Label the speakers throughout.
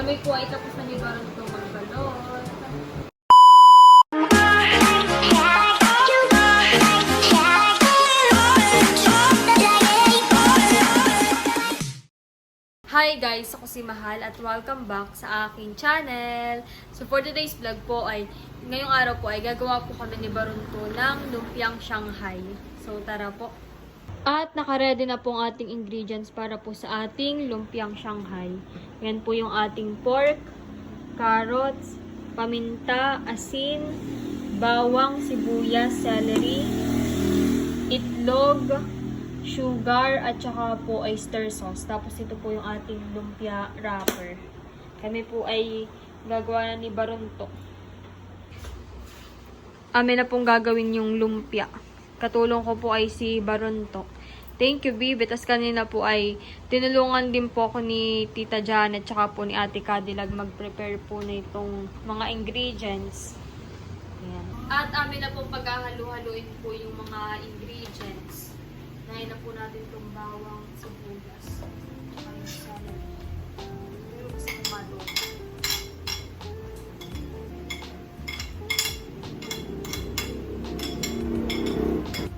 Speaker 1: Kami po ay tapos na ni Baronto magbalot. Hi guys! Ako si Mahal at welcome back sa aking channel. So for today's vlog po ay, ngayong araw po ay gagawa po kami ni Baronto ng lumpiang Shanghai. So tara po. At nakaredy na po ang ating ingredients para po sa ating lumpiang Shanghai. Yan po yung ating pork, carrots, paminta, asin, bawang, sibuyas, celery, itlog, sugar, at saka po ay stir sauce. Tapos ito po yung ating lumpia wrapper. Kami po ay gagawa na ni Baronto. Amin na pong gagawin yung lumpia. Katulong ko po ay si Baronto. Thank you, Bibi. Tapos kanina po ay tinulungan din po ako ni Tita Janet tsaka po ni Ate Cadillac mag-prepare po na itong mga ingredients. Ayan. At amin na pong paghahalu-haluin po yung mga ingredients. Nahin na po natin itong bawang, sibuyas, tsaka yung celery. Pero gusto ko madon.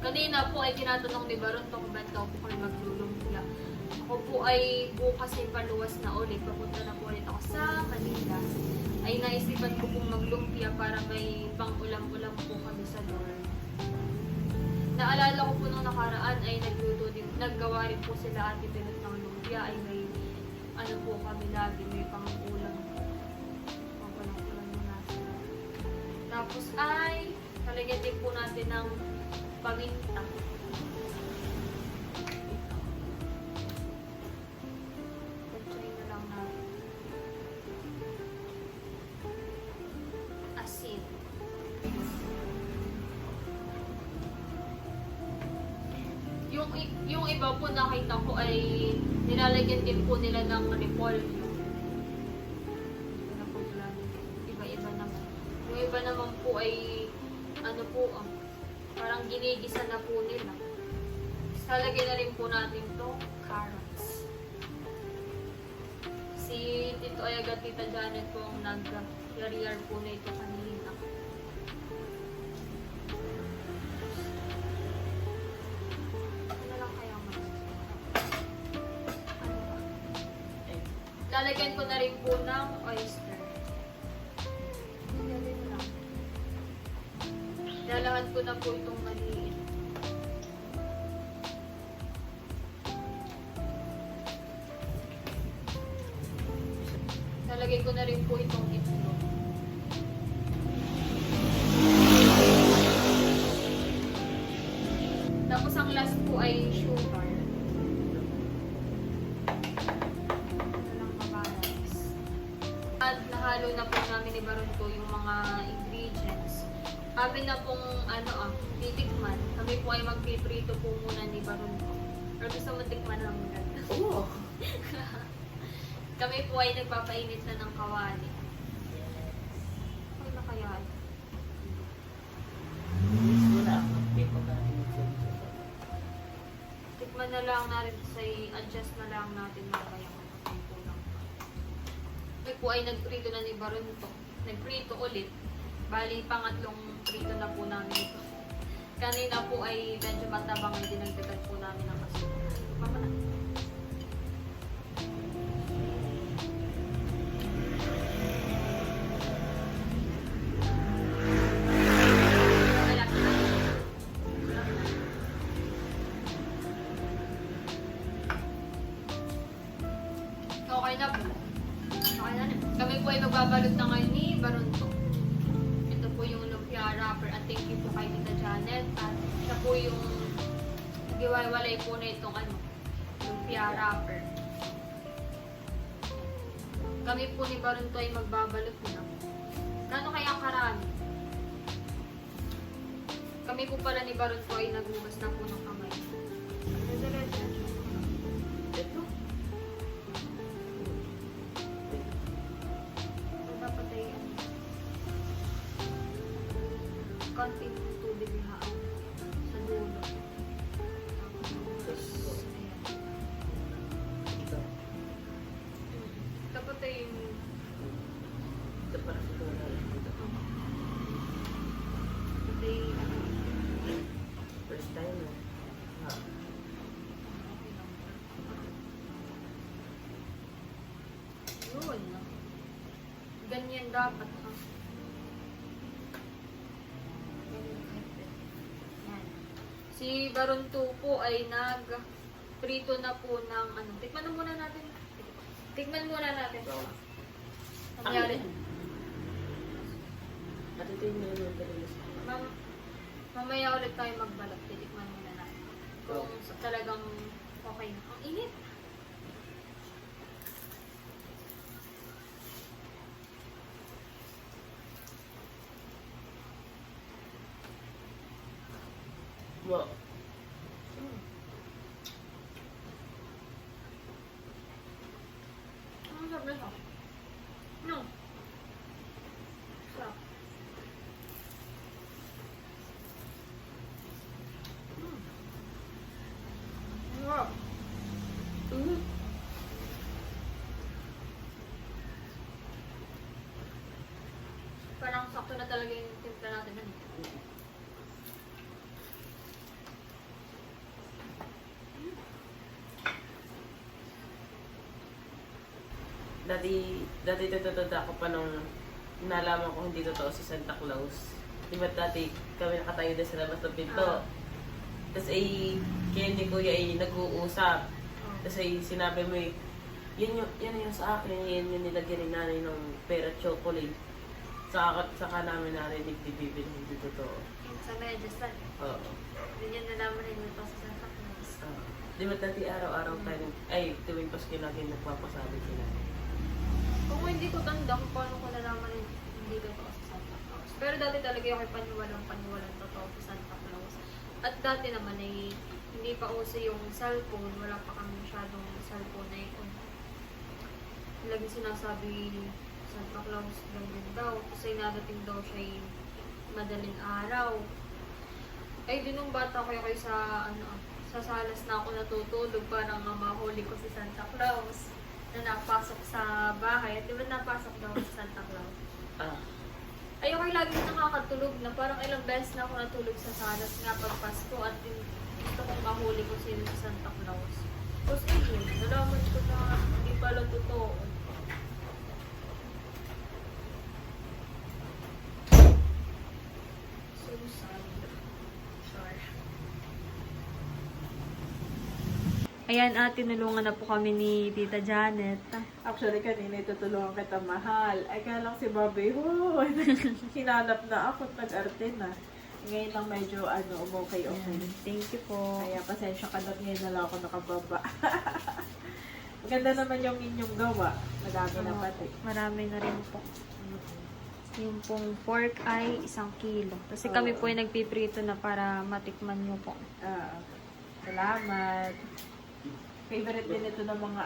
Speaker 1: Kanina po ay tinatanong ni Baronto kung ba't daw po kami maglulumpia. Ako po ay bukas ay paluwas na ulit. Papunta na po ulit ako sa Manila. Ay naisipan ko pong maglumpia para may pang-ulam-ulam po kami sa dorm. Naalala ko po nung nakaraan ay naggawa rin po sila Ate Pinot ng lumpia. Ay may ano po kami lagi, may pang-ulam. Pang-ulam-ulam muna sila. Tapos ay talagyan din po natin ng paminta. Pagtry na lang natin. Asin. Yung iba po nakita ko ay nilalagyan din po nila ng repolyo. Iba-iba naman. Yung iba naman po ay ano po parang ginigisa na po nila. Talagyan na rin po natin to carrots. Si Tito Ayaga, Tita Janet po ang nag-yar-yar po na ito kanina. Ano lang kaya man? Ano ba? Lalagyan ko na rin po ng oyster. Lalahan ko na po itong maliit. Lalagay ko na rin po itong itlog. Tapos ang last po ay sugar. At nahalo na po namin ni Baronto yung mga ingredients. Amin na pong titikman. Kami po ay magpiprito po muna ni Baronto. Pero gusto mo tikman lang agad.
Speaker 2: Oo.
Speaker 1: Kami po ay nagpapainit na ng kawali. Ay, nakayaan. Tikman na lang natin adjust na lang natin mamaya. Kami po ay nagprito na ni Baronto. Nagprito ulit. Bali, pangatlong prito na po namin ito. Kanina po ay medyo matabang ay dinagdagan po namin ng asukal. Mama na. Okay na po. Okay na. Kami po ay magbabalot na ngayon ni Baronto. Yung lumpia wrapper at thank you po kay Tita Janet at siya po yung giwalay po na itong lumpia wrapper. Kami po ni Baronto ay magbabalot na. Gano'n kaya karami? Kami po pala ni Baronto ay naghugas na po ng kamay. Ito? Dapat ay konting tubig lihaan sa dulo. Tapos, ayan. Dapat ay Ganyan dapat, ha? Yan. Si Baron 2 po ay nag-prito na po ng ano. Tikman na muna natin. Tikman muna natin. Nangyari.
Speaker 2: Atitin mo yung dalawa.
Speaker 1: Mamaya ulit tayo magbalot. Titikman muna natin. Kung talagang okay na. Ang init.
Speaker 2: Wow.
Speaker 1: Ang sarap na siya. No. Sarap. Sarap. Parang sakto na talaga yung timpla natin. Ano?
Speaker 2: Dati tututunda ako pa nung nalaman ko hindi totoo si Santa Claus. Di ba dati kami nakatayo din sa labas ng pinto. Tapos ay, kaya ni Kuya ay nag-uusap. Tapos ay sinabi mo yan yung sa akin, yan yung nilagyan ni nanay ng pera chocolate. Saka namin narinig ni Bibi na hindi totoo.
Speaker 1: Yung sa medyas lang.
Speaker 2: Oo.
Speaker 1: Ganyan na naman rin ito sa Santa Claus.
Speaker 2: Di ba dati araw-araw tayo, ay tuwing Pasko lagi nagpapasabi si nanay.
Speaker 1: Kung hindi ko tanda kung paano ko nalaman rin hindi totoo sa Santa Claus. Pero dati talaga yung paniwalang totoo sa Santa Claus. At dati naman ay hindi pa uso yung cellphone. Wala pa kami masyadong cellphone na yun. Lagi sinasabi Santa Claus ganyan daw. Kasi nadating daw siya yung madaling araw. Ay, din nung bata ko yung sa sa salas na ako natutulog. Parang mahuli ko si Santa Claus na napasok sa bahay. At diba napasok daw si Santa Claus? Ay, okay, lagi nakakatulog na. Parang ilang beses na ako natulog sa salas nga pag Pasko at gusto kong mahuli ko si Santa Claus. Tapos ayun, nalaman ko na hindi pala totoo. So sad. Sorry. Ayan, tinulungan na po kami ni Tita Janet.
Speaker 3: Actually, kanina itutulungan kita, mahal. Ay, kaya lang si Bobby, hinanap na ako at nag-arte na. Ngayon lang medyo, okay.
Speaker 1: Thank you po.
Speaker 3: Kaya pasensya ka na, ngayon na lang ako nakababa. Maganda naman yung inyong gawa. Madami na pati.
Speaker 1: Marami na rin po. Yung pong pork ay 1 kilo. Kasi kami po ay nagpiprito na para matikman nyo po.
Speaker 3: Salamat. Favorite din ito ng mga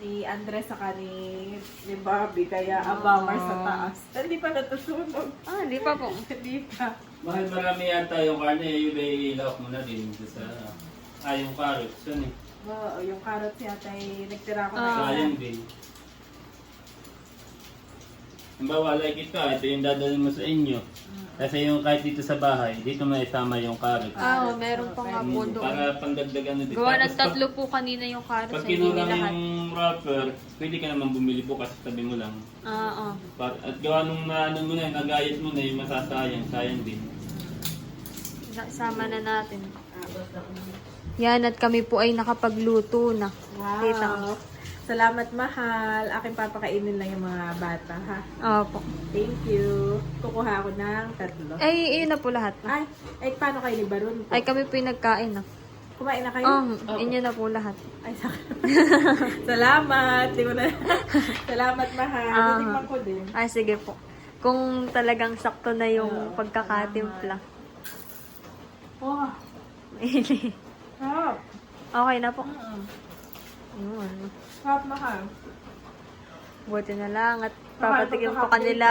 Speaker 3: ni Andres saka ni Bobby, kaya abangar sa taas. Hindi pa natusunog.
Speaker 1: Hindi pa po.
Speaker 3: Hindi pa.
Speaker 4: Mahal, marami yata yung karne, yung may ilawak mo na din sa yung carrots, yun eh.
Speaker 3: Oo, yung carrots yata ay nagtira ko
Speaker 4: Sayang din. Halimbawa, like ito, ito yung dadalhin mo sa inyo. Kasi yung kahit dito sa bahay, dito may isama yung carrots.
Speaker 1: Meron pa nga po doon.
Speaker 4: Para pandagdagan na din.
Speaker 1: Gawa ng
Speaker 4: Tapos
Speaker 1: tatlo po kanina yung carrots.
Speaker 4: Pag
Speaker 1: Hindi
Speaker 4: kinuha
Speaker 1: lahat.
Speaker 4: yung wrapper, pwede ka naman bumili bukas sa tabi mo lang. At gawa nung mo na, nagayat mo na yung masasayang, sayang din.
Speaker 1: Sama na natin. Yan, at kami po ay nakapagluto na.
Speaker 3: Wow.
Speaker 1: Kita mo.
Speaker 3: Salamat, mahal. Aking papakainin lang yung mga bata, ha?
Speaker 1: Opo.
Speaker 3: Thank you. Kukuha ako ng 3.
Speaker 1: Ay, yun na po lahat.
Speaker 3: Ay, paano kayo ni Baron?
Speaker 1: Ay, kami po yung nagkain na.
Speaker 3: Kumain na kayo?
Speaker 1: Inyo na po lahat.
Speaker 3: Ay, salamat. Di mo na. Salamat, mahal. Natikman ko din.
Speaker 1: Ay, sige po. Kung talagang sakto na yung pagkakatimpla.
Speaker 3: Wow. Sarap.
Speaker 1: Okay na po. Yun.
Speaker 3: Sarap, mahal.
Speaker 1: Buti na lang at papatikim po kanila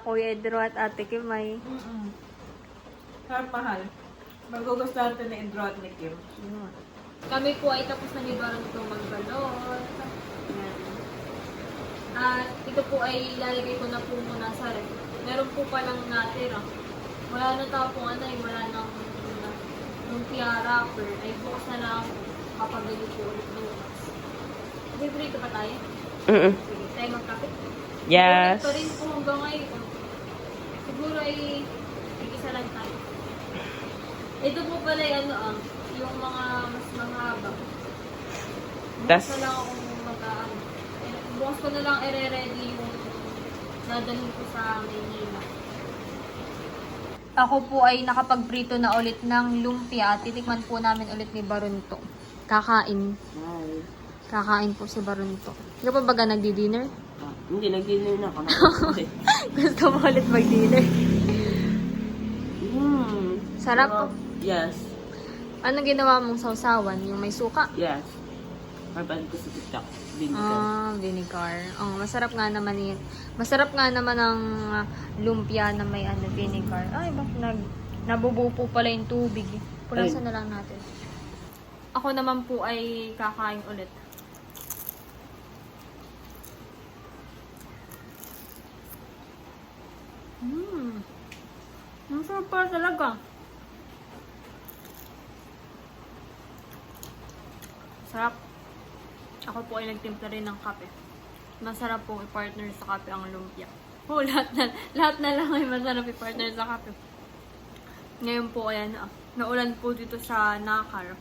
Speaker 1: Kuya Edro at Ate Kimay.
Speaker 3: Sarap, mahal. Magugustuhan ito ni Indro at ni Kim.
Speaker 1: Yun. Kami po ay tapos na ni Baron itong magbalot. Yan. At ito po ay ilalagay ko na po muna sa ref. Meron po palang natira. Wala na tapong wala nang lumpia wrapper. Ay bukas na lang kapabili po ulit bukas. Favorite pa tayo? Sige, tayo magkapit.
Speaker 2: Yes.
Speaker 1: Ito rin po hanggang ngayon. Siguro ay isa lang tayo. Ito po pala yung yung mga mas mahaba. Bukas
Speaker 2: Tas-
Speaker 1: na lang akong bukas ko na lang i-ready yung dadalhin ko sa Maynila. Ako po ay nakapagprito na ulit ng lumpia. Titikman po namin ulit ni Barunto. Kakain. Kakain po si Barunto. Ikaw pa baga nagdi-dinner?
Speaker 2: Hindi, nag-dinner na ako.
Speaker 1: Gusto mo ulit mag-dinner? Sarap po.
Speaker 2: Yes.
Speaker 1: Anong ginawa mong sausawan? Yung may suka?
Speaker 2: Yes. Parang ko sa TikTok. Vinegar.
Speaker 1: Vinegar. Masarap nga naman yun. Masarap nga naman ang lumpia na may vinegar. Ay, nabubuo po pala yung tubig. Pulasan na lang natin. Ako naman po ay kakain ulit. Ang sarap pa talaga. Sarap. Ako po ay nagtimpla rin ng kape. Masarap po i-partner sa kape ang lumpia. Lahat na lang ay masarap i-partner sa kape. Ngayon po ay naulan po dito sa Nakar.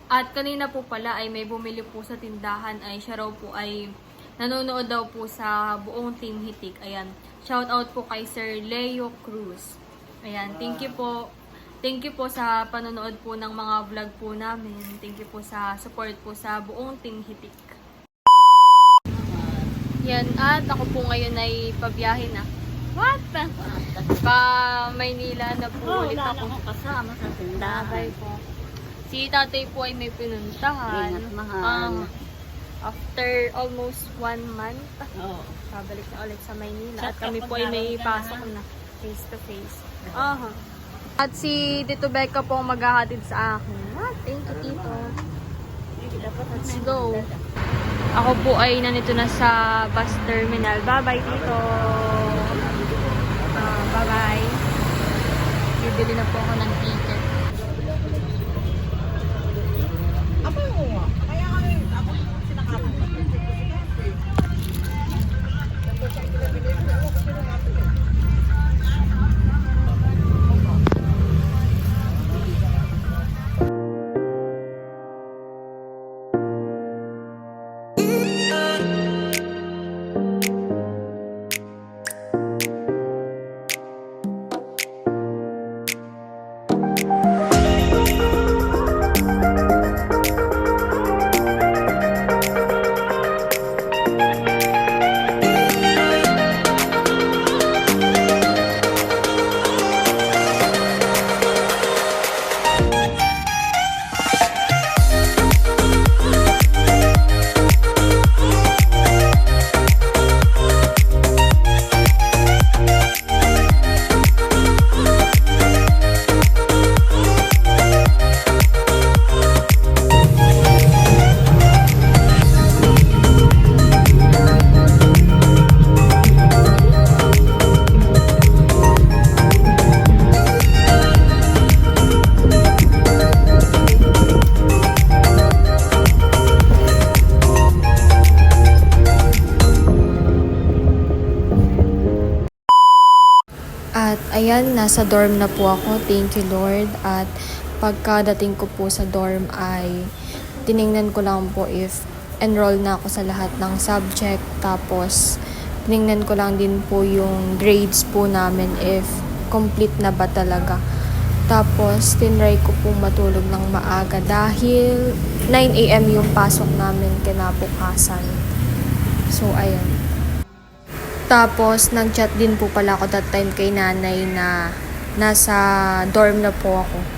Speaker 1: At kanina po pala ay may bumili po sa tindahan ay siya raw po ay nanonood daw po sa buong Team Hitik. Ayan. Shout out po kay Sir Leo Cruz. Ayan. Thank you po. Thank you po sa panonood po ng mga vlog po namin. Thank you po sa support po sa buong Team Hitik. Yan. At ako po ngayon ay pabiyahe na. What? Pa Maynila na po ulit ako.
Speaker 3: kasama sa
Speaker 1: Bagay po. Si tatay po ay may pinuntahan.
Speaker 3: Ingat, mahal.
Speaker 1: After almost 1 month,
Speaker 3: Oo.
Speaker 1: babalik na ulit sa Maynila.
Speaker 3: Chat
Speaker 1: At kami
Speaker 3: ka
Speaker 1: po ay may
Speaker 3: pag
Speaker 1: pasok na face to face. Aha. At si Tito Becca po ang maghahatid sa akin. Thank you, Tito. Let's go. Ako po ay nandito na sa bus terminal. Bye-bye, Tito. Bye-bye. Bibili na po ako ng ticket. At ayan, nasa dorm na po ako. Thank you, Lord. At pagkadating ko po sa dorm ay tiningnan ko lang po if enroll na ako sa lahat ng subject. Tapos, tiningnan ko lang din po yung grades po namin if complete na ba talaga. Tapos, tinry ko po matulog ng maaga dahil 9 AM yung pasok namin kinabukasan. So, ayan. Tapos, nag-chat din po pala ako that time kay nanay na nasa dorm na po ako.